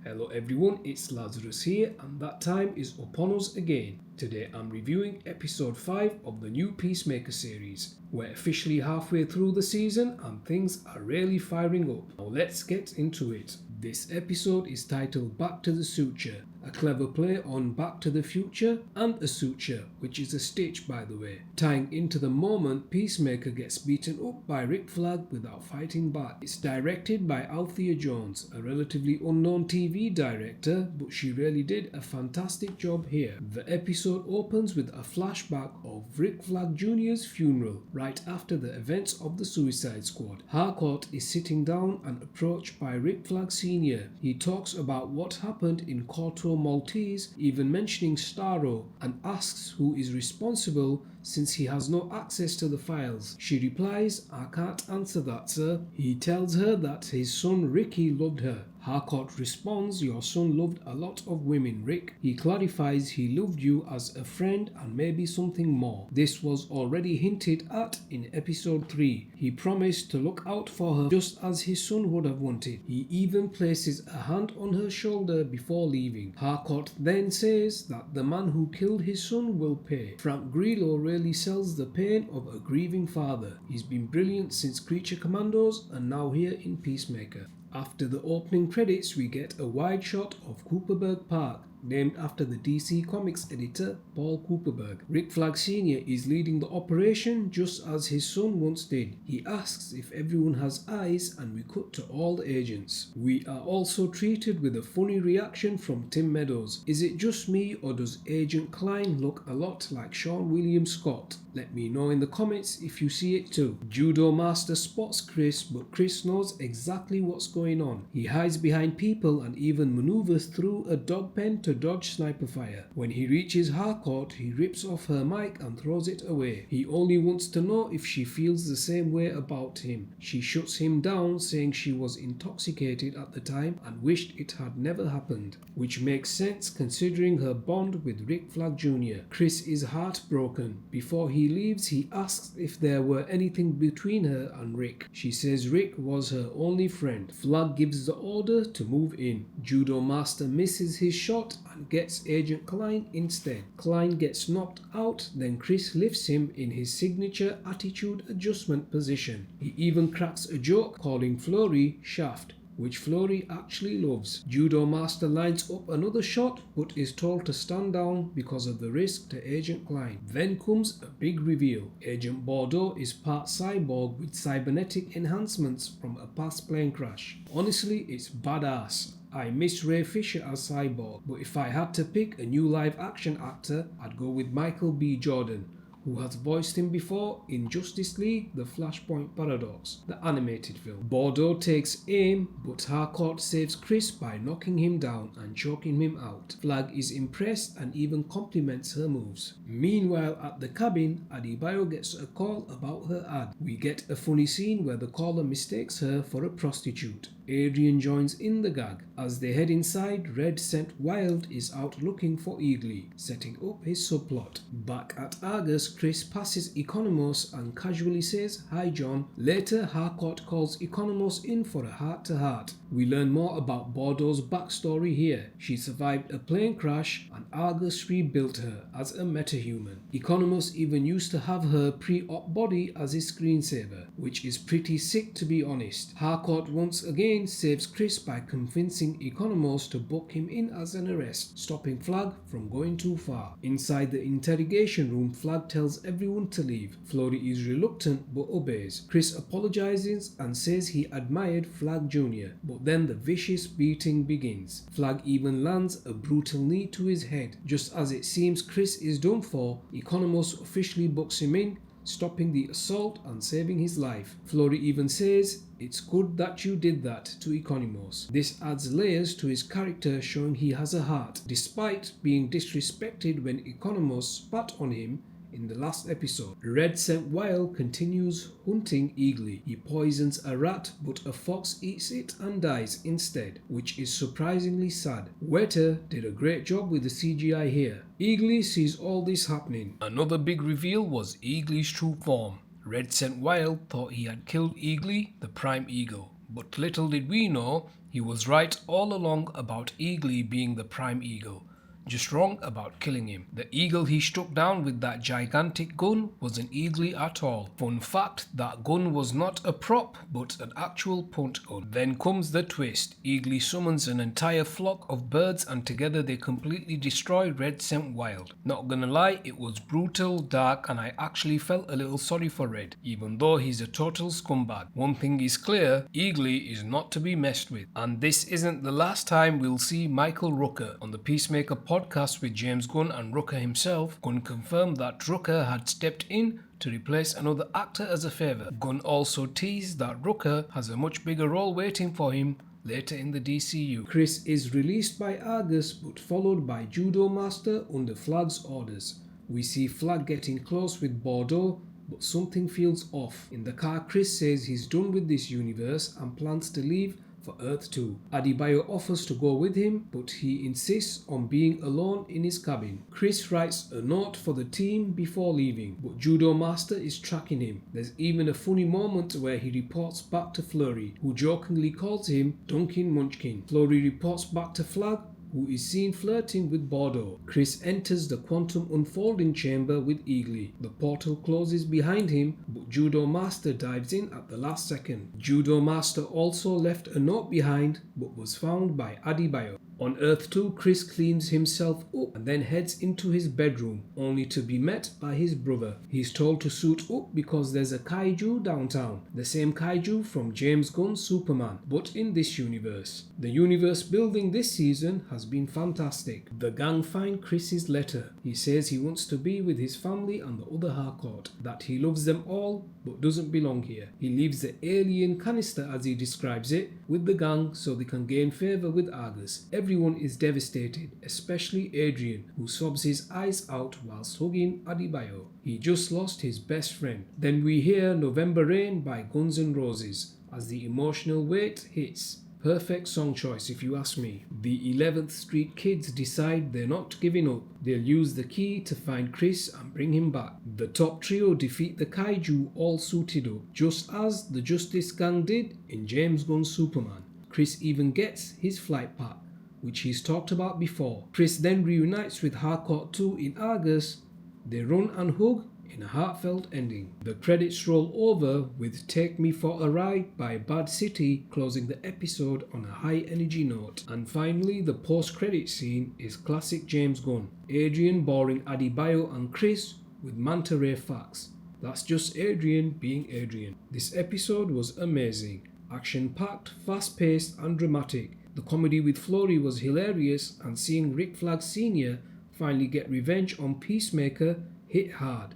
Hello everyone, it's Lazarus here, and that time is upon us again. Today I'm reviewing episode 5 of the new Peacemaker series. We're officially halfway through the season and things are really firing up. Now let's get into it. This episode is titled Back to the Suture, a clever play on Back to the Future and a suture, which is a stitch by the way, tying into the moment Peacemaker gets beaten up by Rick Flag without fighting back. It's directed by Althea Jones, a relatively unknown TV director, but she really did a fantastic job here. The episode opens with a flashback of Rick Flag Jr.'s funeral right after the events of the Suicide Squad. Harcourt is sitting down and approached by Rick Flag Sr. He talks about what happened in Corto Maltese, even mentioning Starro, and asks who is responsible since he has no access to the files. She replies, "I can't answer that, sir." He tells her that his son Ricky loved her. Harcourt responds, "Your son loved a lot of women, Rick." He clarifies he loved you as a friend and maybe something more. This was already hinted at in episode 3. He promised to look out for her just as his son would have wanted. He even places a hand on her shoulder before leaving. Harcourt then says that the man who killed his son will pay. Frank Grillo really sells the pain of a grieving father. He's been brilliant since Creature Commandos and now here in Peacemaker. After the opening credits, we get a wide shot of Cooperberg Park, named after the DC Comics editor Paul Cooperberg. Rick Flag Sr. is leading the operation just as his son once did. He asks if everyone has eyes and we cut to all the agents. We are also treated with a funny reaction from Tim Meadows. Is it just me or does Agent Klein look a lot like Sean William Scott? Let me know in the comments if you see it too. Judo Master spots Chris, but Chris knows exactly what's going on. He hides behind people and even maneuvers through a dog pen to dodge sniper fire. When he reaches Harcourt, he rips off her mic and throws it away. He only wants to know if she feels the same way about him. She shuts him down, saying she was intoxicated at the time and wished it had never happened, which makes sense considering her bond with Rick Flag Jr. Chris is heartbroken. Before he leaves, he asks if there were anything between her and Rick. She says Rick was her only friend. Flag gives the order to move in. Judo Master misses his shot and gets Agent Klein instead. Klein gets knocked out, then Chris lifts him in his signature attitude adjustment position. He even cracks a joke calling Flurry Shaft, which Flurry actually loves. Judo Master lines up another shot but is told to stand down because of the risk to Agent Klein. Then comes a big reveal. Agent Bordeaux is part cyborg with cybernetic enhancements from a past plane crash. Honestly, it's badass. I miss Ray Fisher as Cyborg, but if I had to pick a new live action actor, I'd go with Michael B. Jordan, who has voiced him before in Justice League The Flashpoint Paradox, the animated film. Bordeaux takes aim, but Harcourt saves Chris by knocking him down and choking him out. Flag is impressed and even compliments her moves. Meanwhile, at the cabin, Adebayo gets a call about her ad. We get a funny scene where the caller mistakes her for a prostitute. Adrian joins in the gag. As they head inside, Red Scent Wild is out looking for Eagly, setting up his subplot. Back at Argus, Chris passes Economos and casually says, "Hi John." Later, Harcourt calls Economos in for a heart-to-heart. We learn more about Bordeaux's backstory here. She survived a plane crash and Argus rebuilt her as a metahuman. Economos even used to have her pre-op body as his screensaver, which is pretty sick to be honest. Harcourt once again saves Chris by convincing Economos to book him in as an arrest, stopping Flag from going too far. Inside the interrogation room, Flag tells everyone to leave. Flurry is reluctant but obeys. Chris apologizes and says he admired Flag Jr., but then the vicious beating begins. Flag even lands a brutal knee to his head. Just as it seems Chris is done for, Economos officially books him in, stopping the assault and saving his life. Flurry even says, "It's good that you did that," to Economos. This adds layers to his character, showing he has a heart, despite being disrespected when Economos spat on him in the last episode. Red Scent Wild continues hunting Eagly. He poisons a rat, but a fox eats it and dies instead, which is surprisingly sad. Weta did a great job with the CGI here. Eagly sees all this happening. Another big reveal was Eagly's true form. Red Scent Wild thought he had killed Eagly, the Prime Eagle. But little did we know, he was right all along about Eagly being the prime eagle. Just wrong about killing him. The eagle he struck down with that gigantic gun wasn't Eagly at all. Fun fact, that gun was not a prop, but an actual punt gun. Then comes the twist. Eagly summons an entire flock of birds and together they completely destroy Red Scent Wild. Not gonna lie, it was brutal, dark, and I actually felt a little sorry for Red, even though he's a total scumbag. One thing is clear, Eagly is not to be messed with. And this isn't the last time we'll see Michael Rooker. On the Peacemaker podcast with James Gunn and Rooker himself, Gunn confirmed that Rooker had stepped in to replace another actor as a favour. Gunn also teased that Rooker has a much bigger role waiting for him later in the DCU. Chris is released by Argus but followed by Judo Master under Flag's orders. We see Flag getting close with Bordeaux, but something feels off. In the car, Chris says he's done with this universe and plans to leave for Earth 2. Adebayo offers to go with him, but he insists on being alone in his cabin. Chris writes a note for the team before leaving, but Judo Master is tracking him. There's even a funny moment where he reports back to Flurry, who jokingly calls him Dunkin' Munchkin. Flurry reports back to Flag, who is seen flirting with Bordeaux. Chris enters the quantum unfolding chamber with Eagly. The portal closes behind him, but Judo Master dives in at the last second. Judo Master also left a note behind, but was found by Adebayo. On Earth 2, Chris cleans himself up and then heads into his bedroom, only to be met by his brother. He's told to suit up because there's a kaiju downtown, the same kaiju from James Gunn's Superman, but in this universe. The universe building this season has been fantastic. The gang find Chris's letter. He says he wants to be with his family and the other Harcourt, that he loves them all but doesn't belong here. He leaves the alien canister, as he describes it, with the gang so they can gain favour with Argus. Everyone is devastated, especially Adrian, who sobs his eyes out whilst hugging Adebayo. He just lost his best friend. Then we hear November Rain by Guns N' Roses as the emotional weight hits. Perfect song choice if you ask me. The 11th Street kids decide they're not giving up. They'll use the key to find Chris and bring him back. The top trio defeat the kaiju all suited up, just as the Justice Gang did in James Gunn's Superman. Chris even gets his flight pack, which he's talked about before. Chris then reunites with Harcourt 2 in Argus. They run and hug in a heartfelt ending. The credits roll over with Take Me For A Ride by Bad City closing the episode on a high energy note. And finally, the post-credit scene is classic James Gunn. Adrian boring Adebayo and Chris with manta ray facts. That's just Adrian being Adrian. This episode was amazing. Action-packed, fast-paced and dramatic. The comedy with Flurry was hilarious, and seeing Rick Flag Sr. finally get revenge on Peacemaker hit hard.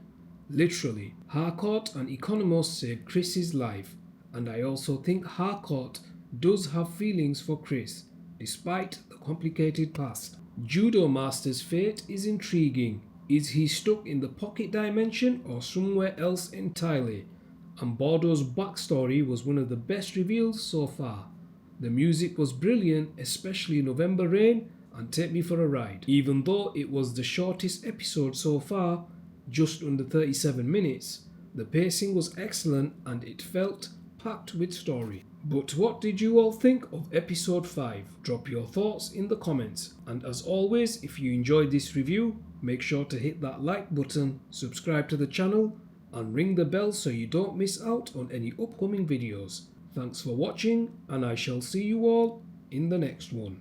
Literally, Harcourt and Economos saved Chris's life, and I also think Harcourt does have feelings for Chris, despite the complicated past. Judo Master's fate is intriguing. Is he stuck in the pocket dimension or somewhere else entirely? And Bordeaux's backstory was one of the best reveals so far. The music was brilliant, especially November Rain and Take Me For A Ride. Even though it was the shortest episode so far, just under 37 minutes, the pacing was excellent and it felt packed with story. But what did you all think of episode 5? Drop your thoughts in the comments. And as always, if you enjoyed this review, make sure to hit that like button, subscribe to the channel, and ring the bell so you don't miss out on any upcoming videos. Thanks for watching, and I shall see you all in the next one.